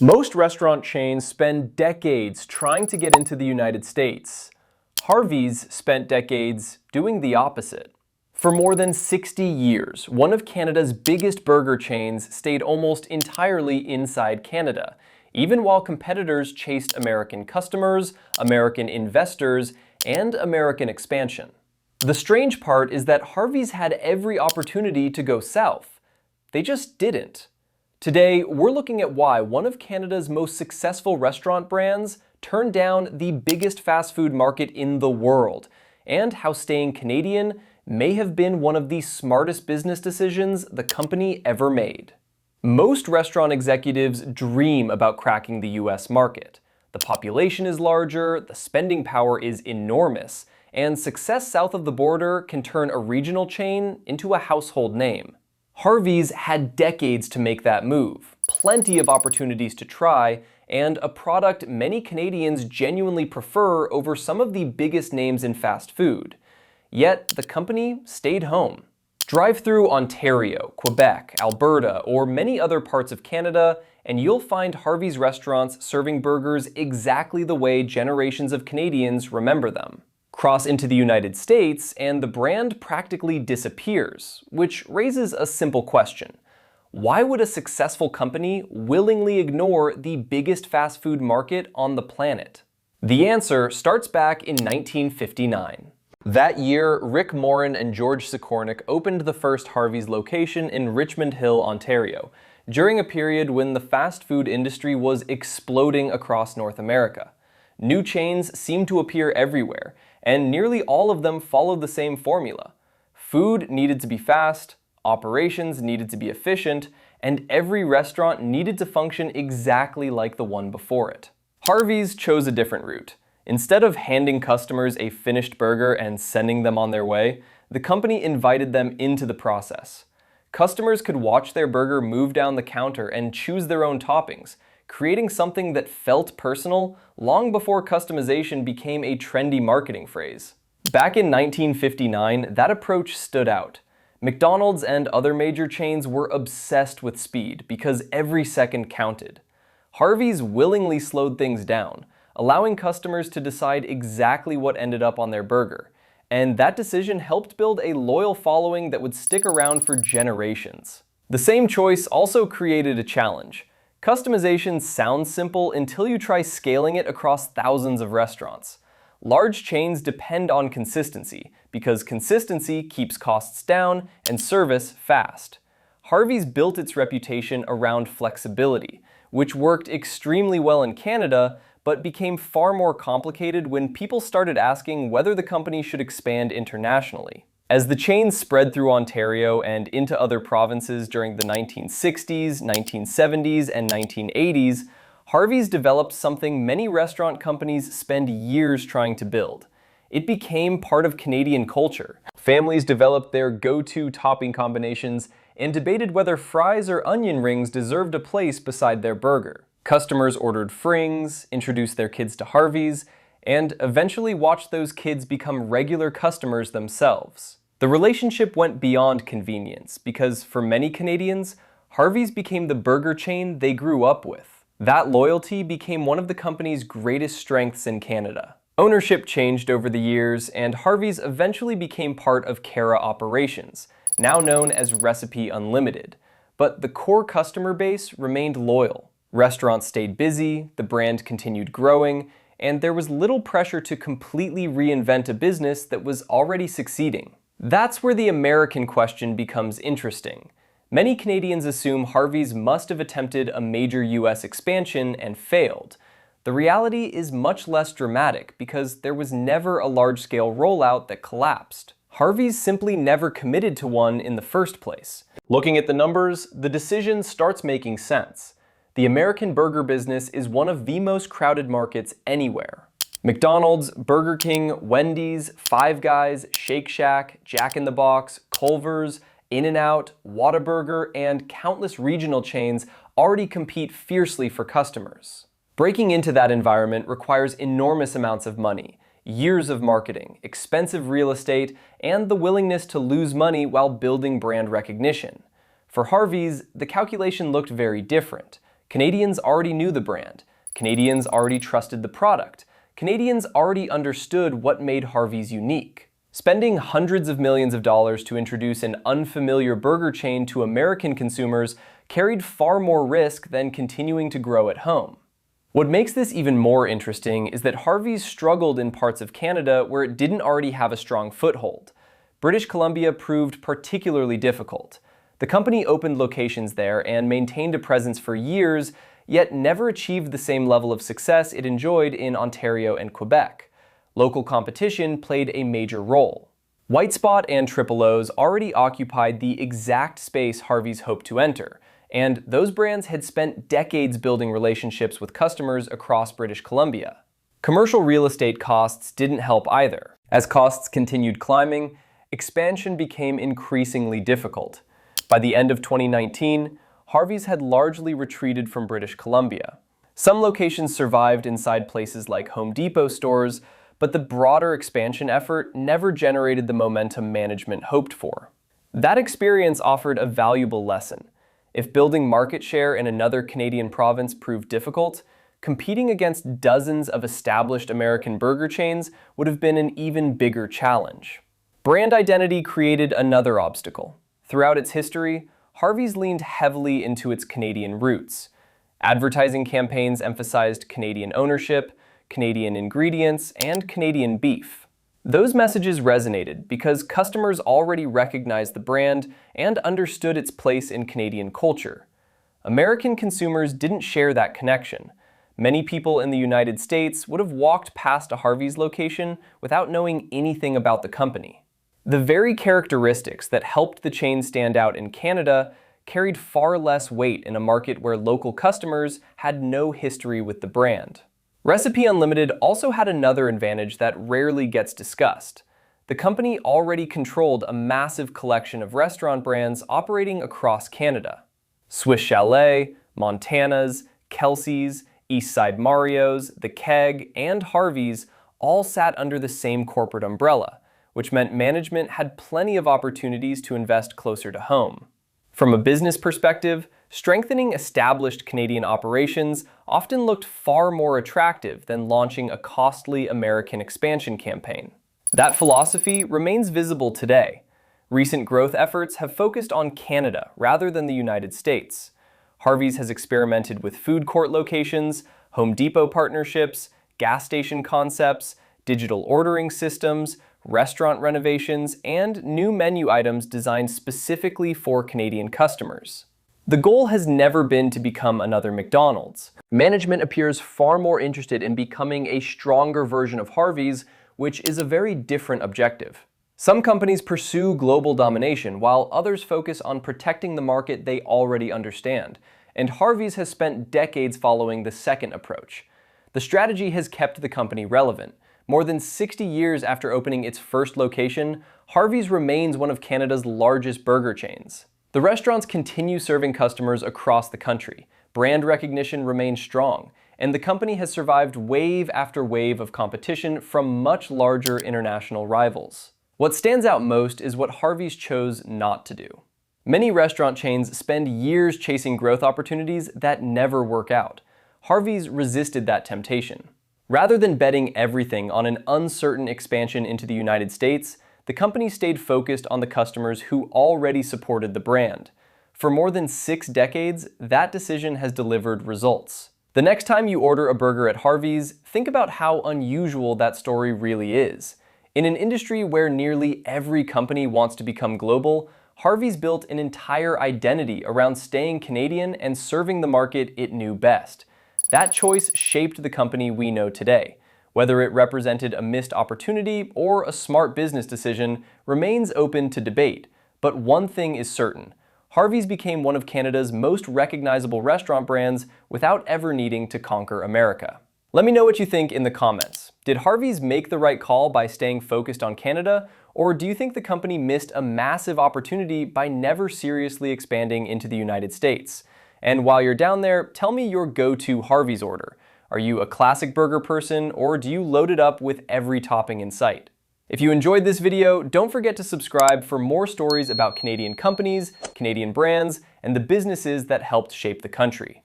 Most restaurant chains spend decades trying to get into the United States. Harvey's spent decades doing the opposite. For more than 60 years, one of Canada's biggest burger chains stayed almost entirely inside Canada, even while competitors chased American customers, American investors, and American expansion. The strange part is that Harvey's had every opportunity to go south. They just didn't. Today, we're looking at why one of Canada's most successful restaurant brands turned down the biggest fast food market in the world, and how staying Canadian may have been one of the smartest business decisions the company ever made. Most restaurant executives dream about cracking the US market. The population is larger, the spending power is enormous, and success south of the border can turn a regional chain into a household name. Harvey's had decades to make that move, plenty of opportunities to try, and a product many Canadians genuinely prefer over some of the biggest names in fast food. Yet, the company stayed home. Drive through Ontario, Quebec, Alberta, or many other parts of Canada, and you'll find Harvey's restaurants serving burgers exactly the way generations of Canadians remember them. Cross into the United States, and the brand practically disappears, which raises a simple question. Why would a successful company willingly ignore the biggest fast food market on the planet? The answer starts back in 1959. That year, Mauran and Sukornyk opened the first Harvey's location in Richmond Hill, Ontario, during a period when the fast food industry was exploding across North America. New chains seemed to appear everywhere, and nearly all of them followed the same formula. Food needed to be fast, operations needed to be efficient, and every restaurant needed to function exactly like the one before it. Harvey's chose a different route. Instead of handing customers a finished burger and sending them on their way, the company invited them into the process. Customers could watch their burger move down the counter and choose their own toppings, creating something that felt personal long before customization became a trendy marketing phrase. Back in 1959, that approach stood out. McDonald's and other major chains were obsessed with speed because every second counted. Harvey's willingly slowed things down, allowing customers to decide exactly what ended up on their burger. And that decision helped build a loyal following that would stick around for generations. The same choice also created a challenge. Customization sounds simple until you try scaling it across thousands of restaurants. Large chains depend on consistency, because consistency keeps costs down and service fast. Harvey's built its reputation around flexibility, which worked extremely well in Canada, but became far more complicated when people started asking whether the company should expand internationally. As the chain spread through Ontario and into other provinces during the 1960s, 1970s, and 1980s, Harvey's developed something many restaurant companies spend years trying to build. It became part of Canadian culture. Families developed their go-to topping combinations and debated whether fries or onion rings deserved a place beside their burger. Customers ordered Frings, introduced their kids to Harvey's, and eventually watched those kids become regular customers themselves. The relationship went beyond convenience because for many Canadians, Harvey's became the burger chain they grew up with. That loyalty became one of the company's greatest strengths in Canada. Ownership changed over the years, and Harvey's eventually became part of Cara Operations, now known as Recipe Unlimited. But the core customer base remained loyal. Restaurants stayed busy, the brand continued growing, and there was little pressure to completely reinvent a business that was already succeeding. That's where the American question becomes interesting. Many Canadians assume Harvey's must have attempted a major US expansion and failed. The reality is much less dramatic because there was never a large-scale rollout that collapsed. Harvey's simply never committed to one in the first place. Looking at the numbers, the decision starts making sense. The American burger business is one of the most crowded markets anywhere. McDonald's, Burger King, Wendy's, Five Guys, Shake Shack, Jack in the Box, Culver's, In-N-Out, Whataburger, and countless regional chains already compete fiercely for customers. Breaking into that environment requires enormous amounts of money, years of marketing, expensive real estate, and the willingness to lose money while building brand recognition. For Harvey's, the calculation looked very different. Canadians already knew the brand. Canadians already trusted the product. Canadians already understood what made Harvey's unique. Spending hundreds of millions of dollars to introduce an unfamiliar burger chain to American consumers carried far more risk than continuing to grow at home. What makes this even more interesting is that Harvey's struggled in parts of Canada where it didn't already have a strong foothold. British Columbia proved particularly difficult. The company opened locations there and maintained a presence for years, yet never achieved the same level of success it enjoyed in Ontario and Quebec. Local competition played a major role. White Spot and Triple O's already occupied the exact space Harvey's hoped to enter, and those brands had spent decades building relationships with customers across British Columbia. Commercial real estate costs didn't help either. As costs continued climbing, expansion became increasingly difficult. By the end of 2019, Harvey's had largely retreated from British Columbia. Some locations survived inside places like Home Depot stores, but the broader expansion effort never generated the momentum management hoped for. That experience offered a valuable lesson. If building market share in another Canadian province proved difficult, competing against dozens of established American burger chains would have been an even bigger challenge. Brand identity created another obstacle. Throughout its history, Harvey's leaned heavily into its Canadian roots. Advertising campaigns emphasized Canadian ownership, Canadian ingredients, and Canadian beef. Those messages resonated because customers already recognized the brand and understood its place in Canadian culture. American consumers didn't share that connection. Many people in the United States would have walked past a Harvey's location without knowing anything about the company. The very characteristics that helped the chain stand out in Canada carried far less weight in a market where local customers had no history with the brand. Recipe Unlimited also had another advantage that rarely gets discussed. The company already controlled a massive collection of restaurant brands operating across Canada. Swiss Chalet, Montana's, Kelsey's, Eastside Mario's, The Keg, and Harvey's all sat under the same corporate umbrella, which meant management had plenty of opportunities to invest closer to home. From a business perspective, strengthening established Canadian operations often looked far more attractive than launching a costly American expansion campaign. That philosophy remains visible today. Recent growth efforts have focused on Canada rather than the United States. Harvey's has experimented with food court locations, Home Depot partnerships, gas station concepts, digital ordering systems, restaurant renovations, and new menu items designed specifically for Canadian customers. The goal has never been to become another McDonald's. Management appears far more interested in becoming a stronger version of Harvey's, which is a very different objective. Some companies pursue global domination, while others focus on protecting the market they already understand, and Harvey's has spent decades following the second approach. The strategy has kept the company relevant. More than 60 years after opening its first location, Harvey's remains one of Canada's largest burger chains. The restaurants continue serving customers across the country. Brand recognition remains strong, and the company has survived wave after wave of competition from much larger international rivals. What stands out most is what Harvey's chose not to do. Many restaurant chains spend years chasing growth opportunities that never work out. Harvey's resisted that temptation. Rather than betting everything on an uncertain expansion into the United States, the company stayed focused on the customers who already supported the brand. For more than 6 decades, that decision has delivered results. The next time you order a burger at Harvey's, think about how unusual that story really is. In an industry where nearly every company wants to become global, Harvey's built an entire identity around staying Canadian and serving the market it knew best. That choice shaped the company we know today. Whether it represented a missed opportunity or a smart business decision remains open to debate, but one thing is certain. Harvey's became one of Canada's most recognizable restaurant brands without ever needing to conquer America. Let me know what you think in the comments. Did Harvey's make the right call by staying focused on Canada, or do you think the company missed a massive opportunity by never seriously expanding into the United States? And while you're down there, tell me your go-to Harvey's order. Are you a classic burger person, or do you load it up with every topping in sight? If you enjoyed this video, don't forget to subscribe for more stories about Canadian companies, Canadian brands, and the businesses that helped shape the country.